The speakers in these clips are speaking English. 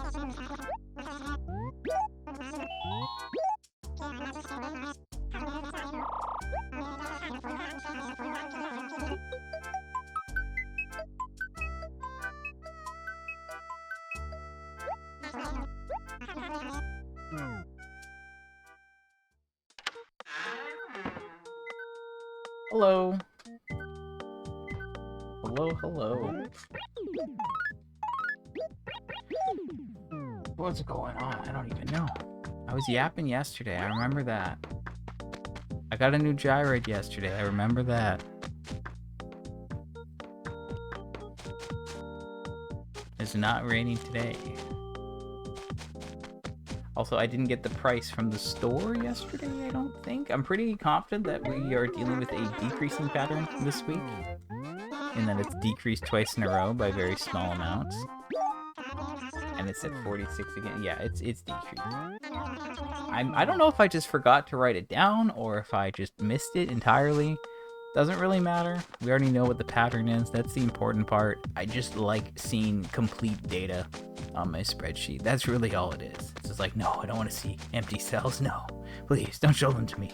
Hello. Hello, hello. What's going on? I don't even know. I was yapping yesterday. I remember that. I got a new gyroid yesterday. I remember that. It's not raining today. Also, I didn't get the price from the store yesterday, I don't think. I'm pretty confident that we are dealing with a decreasing pattern this week, in that it's decreased twice in a row by very small amounts. And it's at 46 again. Yeah, it's decreased. I don't know if I just forgot to write it down or if I just missed it entirely. Doesn't really matter. We already know what the pattern is. That's the important part. I just like seeing complete data on my spreadsheet. That's really all it is. It's just like, no, I don't want to see empty cells. No, please don't show them to me.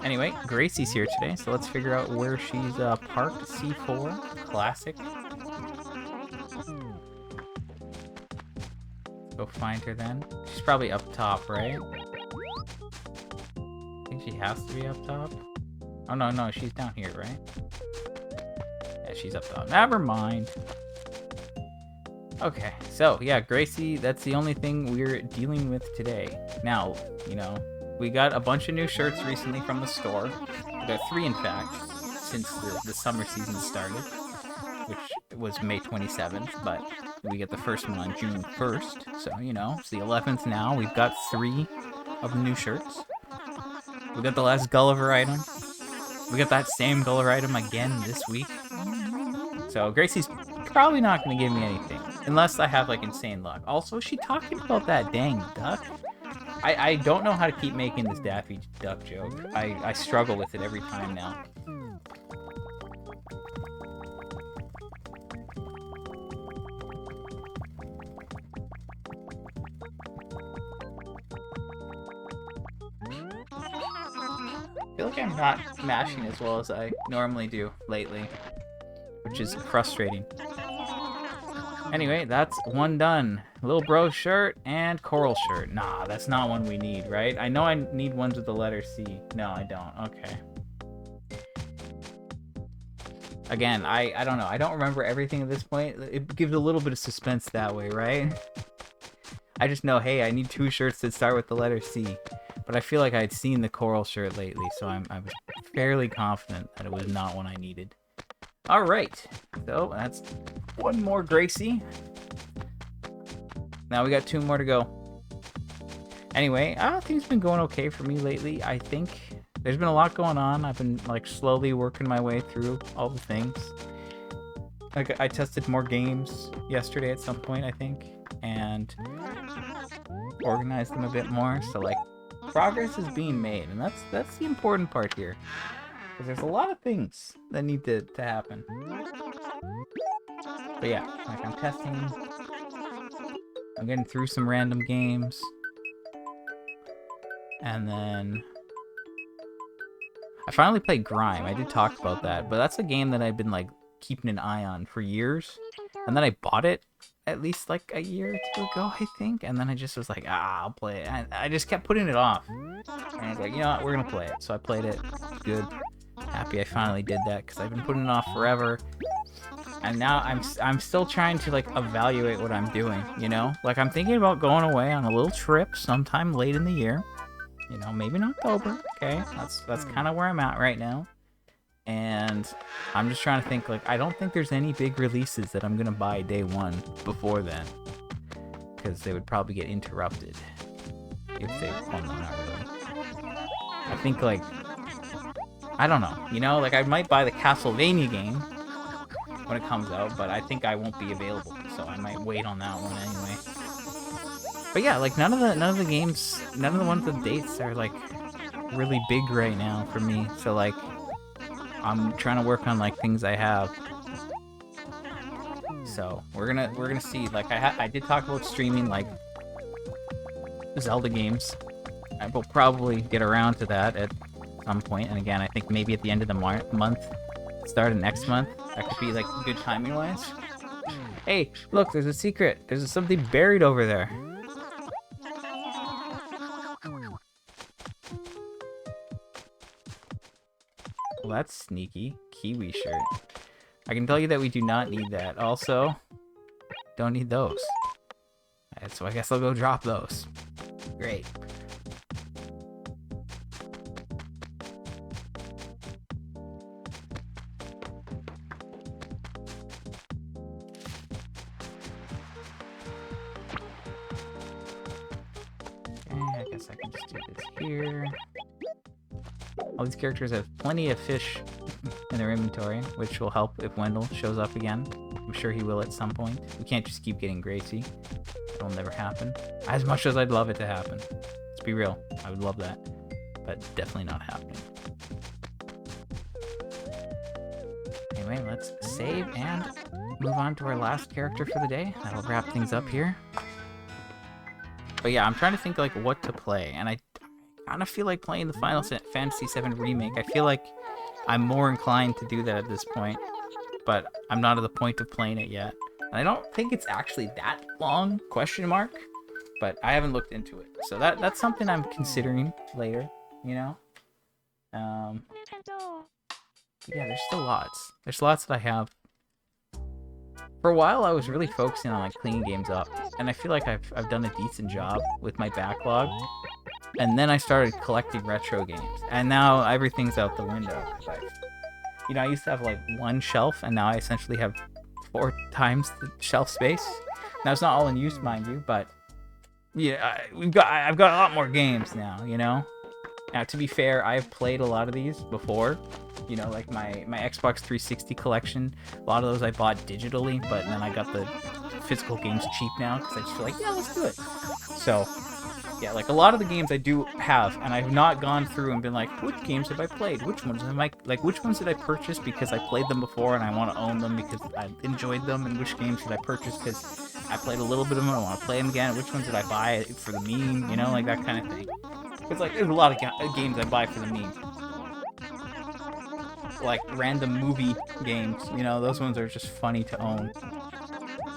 Anyway, Gracie's here today, so let's figure out where she's parked. C4, classic. Let's go find her then. She's probably up top, right? I think she has to be up top. Oh, no, she's down here, right? Yeah, she's up top. Never mind. Okay, so, yeah, Gracie, that's the only thing we're dealing with today. Now, you know, we got a bunch of new shirts recently from the store. We got 3, in fact, since the summer season started, which was May 27th, but we get the first one on June 1st. So, you know, it's the 11th now. We've got 3 of the new shirts. We got the last Gulliver item. We got that same Gulliver item again this week. So Gracie's probably not going to give me anything, unless I have, like, insane luck. Also, is she talking about that dang duck? I don't know how to keep making this Daffy Duck joke. I struggle with it every time now. I feel like I'm not mashing as well as I normally do lately, which is frustrating. Anyway, that's one done. Little bro shirt and coral shirt. Nah, that's not one we need, right? I know I need ones with the letter C. No, I don't. Okay. Again, I don't know. I don't remember everything at this point. It gives a little bit of suspense that way, right? I just know, hey, I need 2 shirts that start with the letter C. But I feel like I'd seen the coral shirt lately, so I was fairly confident that it was not one I needed. Alright, so that's one more Gracie. Now we got 2 more to go. Anyway, things have been going okay for me lately. I think there's been a lot going on. I've been like slowly working my way through all the things. Like I tested more games yesterday at some point, I think, and organized them a bit more. So like progress is being made, and that's the important part here. Because there's a lot of things that need to happen. But yeah, like I'm testing. I'm getting through some random games. And then I finally played Grime. I did talk about that, but that's a game that I've been like keeping an eye on for years. And then I bought it at least like a year or 2 ago, I think. And then I just was like, I'll play it. And I just kept putting it off. And I was like, you know what, we're gonna play it. So I played it. Good. Happy I finally did that because I've been putting it off forever. And now I'm still trying to like evaluate what I'm doing, you know? Like I'm thinking about going away on a little trip sometime late in the year. You know, maybe in October, okay? That's kind of where I'm at right now. And I'm just trying to think, like, I don't think there's any big releases that I'm going to buy day 1 before then. Because they would probably get interrupted. If they, well, no, not really. I think, like, I don't know, you know? Like, I might buy the Castlevania game when it comes out, but I think I won't be available. So I might wait on that one anyway. But yeah, like none of the games, none of the ones with dates are like really big right now for me. So like, I'm trying to work on like things I have. So we're gonna see. Like I did talk about streaming like Zelda games. I will probably get around to that at some point. And again, I think maybe at the end of the month, start of next month. That could be like good timing wise. Hey, look, there's a secret. There's something buried over there. Well, that's sneaky. Kiwi shirt. I can tell you that we do not need that. Also, don't need those. Alright, so I guess I'll go drop those. Great. Okay, I guess I can just do this here. All these characters have plenty of fish in their inventory, which will help if Wendell shows up again. I'm sure he will at some point. We can't just keep getting Gracie. It'll never happen. As much as I'd love it to happen. Let's be real. I would love that. But definitely not happening. Anyway, let's save and move on to our last character for the day. That'll wrap things up here. But yeah, I'm trying to think like what to play. And I kind of feel like playing the Final Fantasy VII Remake. I feel like I'm more inclined to do that at this point. But I'm not at the point of playing it yet. And I don't think it's actually that long, question mark. But I haven't looked into it. So that's something I'm considering later, you know? Yeah, there's still lots. There's lots that I have. For a while, I was really focusing on like cleaning games up. And I feel like I've done a decent job with my backlog. And then I started collecting retro games. And now everything's out the window. You know, I used to have like one shelf, and now I essentially have 4 times the shelf space. Now it's not all in use, mind you, but yeah, I've got a lot more games now, you know? Now, to be fair, I've played a lot of these before. You know, like my Xbox 360 collection. A lot of those I bought digitally, but then I got the physical games cheap now because I just feel like, yeah, let's do it. So, yeah, like a lot of the games I do have, and I've not gone through and been like, which games have I played? Which ones am I like? Which ones did I purchase because I played them before and I want to own them because I enjoyed them? And which games did I purchase because I played a little bit of them and I want to play them again? Which ones did I buy for the meme? You know, like that kind of thing. It's like there's a lot of games I buy for the meme. Like random movie games, you know, those ones are just funny to own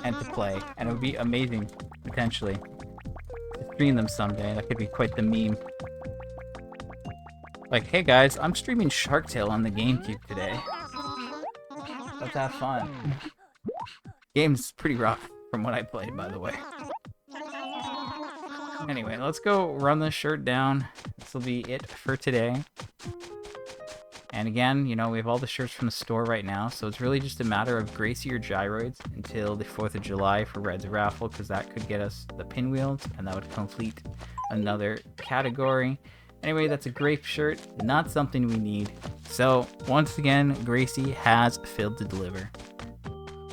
and to play, and it would be amazing potentially to stream them someday. That could be quite the meme. Like, hey guys, I'm streaming Shark Tale on the GameCube today. Let's have fun. Game's pretty rough from what I played, by the way. Anyway, let's go run this shirt down. This will be it for today. And again, you know, we have all the shirts from the store right now, so it's really just a matter of Gracie or Gyroids until the 4th of July for Red's raffle, because that could get us the pinwheels, and that would complete another category. Anyway, that's a great shirt, not something we need. So, once again, Gracie has failed to deliver.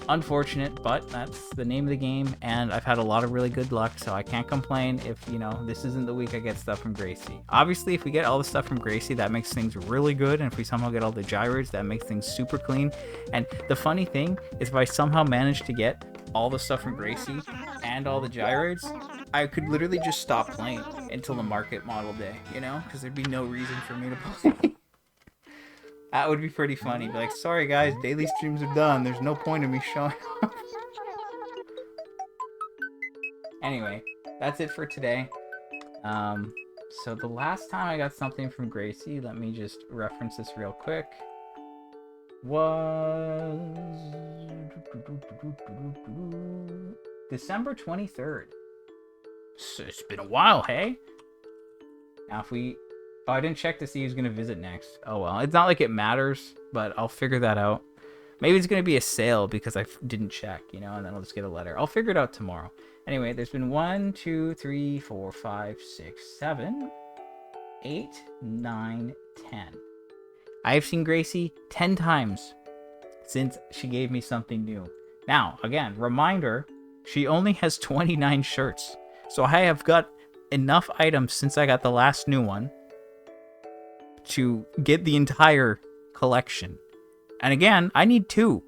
Unfortunate, but that's the name of the game, and I've had a lot of really good luck, so I can't complain if, you know, this isn't the week I get stuff from Gracie. Obviously, if we get all the stuff from Gracie, that makes things really good, and if we somehow get all the gyroids, that makes things super clean. And the funny thing is, if I somehow manage to get all the stuff from Gracie and all the gyroids, I could literally just stop playing until the market model day, you know, because there'd be no reason for me to play. That would be pretty funny. Be like, sorry guys, daily streams are done. There's no point in me showing up. Anyway, that's it for today. So the last time I got something from Gracie, let me just reference this real quick, was December 23rd. So it's been a while, hey? Now if we... Oh, I didn't check to see who's going to visit next. Oh, well. It's not like it matters, but I'll figure that out. Maybe it's going to be a sale because I didn't check, you know, and then I'll just get a letter. I'll figure it out tomorrow. Anyway, there's been 1, 2, 3, 4, 5, 6, 7, 8, 9, 10. I've seen Gracie 10 times since she gave me something new. Now, again, reminder, she only has 29 shirts. So I have got enough items since I got the last new one to get the entire collection. And again, I need 2.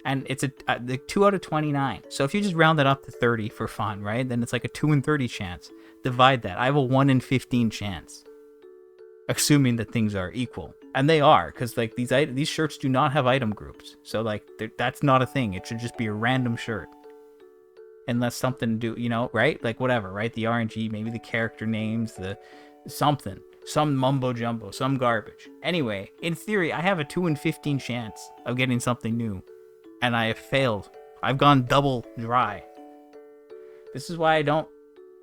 And it's the 2 out of 29. So if you just round that up to 30 for fun, right? Then it's like a 2 in 30 chance. Divide that. I have a 1 in 15 chance. Assuming that things are equal. And they are, because like these shirts do not have item groups. So like that's not a thing. It should just be a random shirt. Unless something right? Like whatever, right? The RNG, maybe the character names, the something. Some mumbo jumbo, some garbage. Anyway, in theory, I have a 2 in 15 chance of getting something new. And I have failed. I've gone double dry. This is why I don't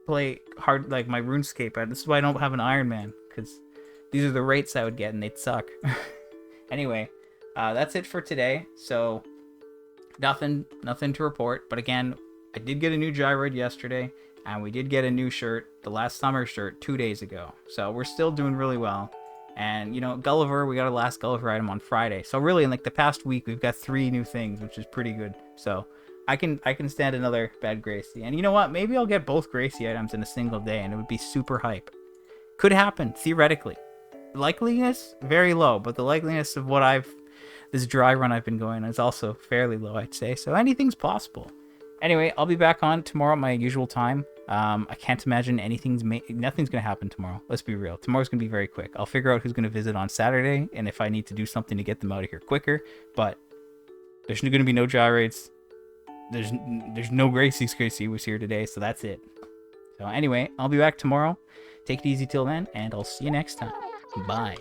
play hard, like my RuneScape. This is why I don't have an Iron Man, because these are the rates I would get and they'd suck. Anyway, that's it for today. So nothing to report. But again, I did get a new gyroid yesterday, and we did get a new shirt, the last summer shirt, 2 days ago. So we're still doing really well. And Gulliver, we got our last Gulliver item on Friday. So really, in like the past week, we've got 3 new things, which is pretty good. So I can stand another bad Gracie. And you know what? Maybe I'll get both Gracie items in a single day, and it would be super hype. Could happen, theoretically. Likeliness, very low, but the likeliness of this dry run I've been going is also fairly low, I'd say. So anything's possible. Anyway, I'll be back on tomorrow at my usual time. I can't imagine nothing's gonna happen tomorrow. Let's be real. Tomorrow's gonna be very quick. I'll figure out who's gonna visit on Saturday, and if I need to do something to get them out of here quicker. But there's gonna be no gyroids. There's no Gracie. Gracie was here today, so that's it. So anyway, I'll be back tomorrow. Take it easy till then, and I'll see you next time. Bye.